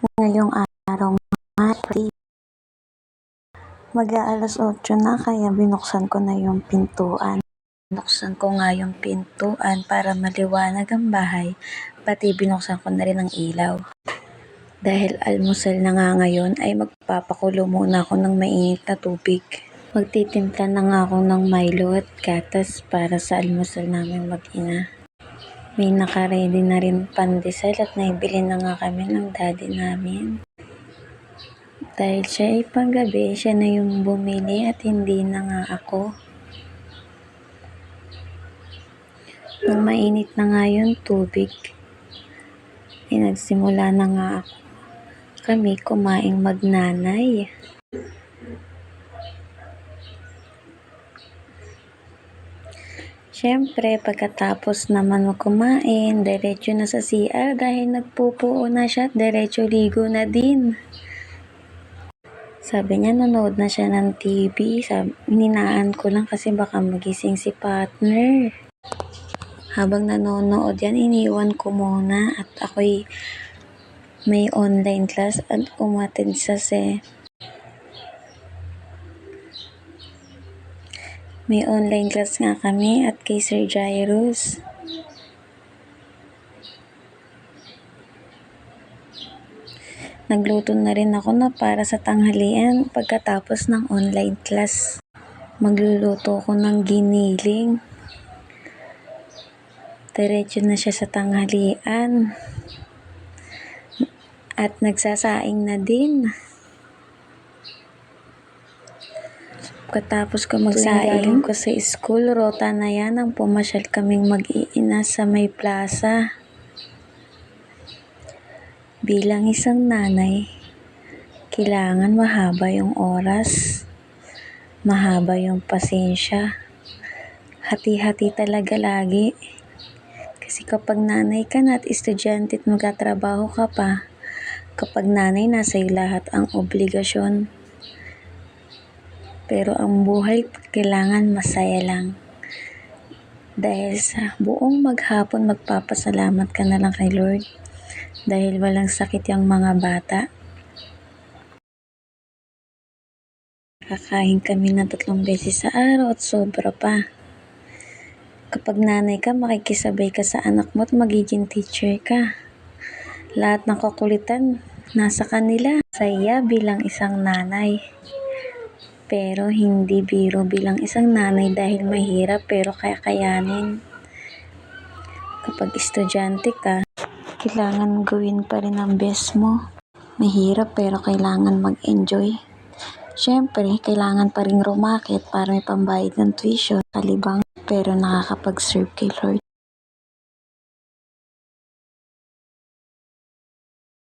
Ngayong araw nga, mag-aalas 8 na kaya binuksan ko na yung pintuan. Binuksan ko nga yung pintuan para maliwanag ang bahay, pati binuksan ko na rin ang ilaw. Dahil almusal na nga ngayon ay magpapakulo muna ako ng mainit na tubig. Magtitimpla na nga ako ng Milo at gatas para sa almusal namin mag-ina. May naka-ready na rin pandesal at naibili na nga kami ng daddy namin. Dahil siya ay panggabi, siya na yung bumili at hindi na nga ako. Nung mainit na nga yung tubig, nagsimula na nga kami kumaing magnanay. Siyempre, pagkatapos naman kumain, diretso na sa CR dahil nagpupuo na siya at diretso ligo na din. Sabi niya, nanood na siya ng TV. Hininaan ko lang kasi baka magising si partner. Habang nanonood yan, iniwan ko muna at ako'y may online class at umattend sa May online class nga kami at kay Sir Jairus. Nagluto na rin ako na para sa tanghalian pagkatapos ng online class. Magluluto ko ng giniling. Diretso na siya sa tanghalian. At nagsasaing na din. Pagkatapos ko magsaing ko sa school, rota na yan ang pumasyal kaming mag-iina sa may plaza. Bilang isang nanay, kailangan mahaba yung oras, mahaba yung pasensya. Hati-hati talaga lagi. Kasi kapag nanay ka na at estudyante at magtatrabaho ka pa, kapag nanay nasa iyo lahat ang obligasyon. Pero ang buhay kailangan masaya lang. Dahil sa buong maghapon magpapasalamat ka na lang kay Lord. Dahil walang sakit yung mga bata. Kakain kami ng 3 beses sa araw at sobra pa. Kapag nanay ka, makikisabay ka sa anak mo at magiging teacher ka. Lahat ng kakulitan nasa kanila. Saya bilang isang nanay. Pero hindi biro bilang isang nanay dahil mahirap pero kakayanin. Kapag estudyante ka, kailangan gawin pa rin ang best mo. Mahirap pero kailangan mag-enjoy. Siyempre, kailangan pa rin rumakit para may pambayad ng tuition, kalibang, pero nakakapag-serve kay Lord.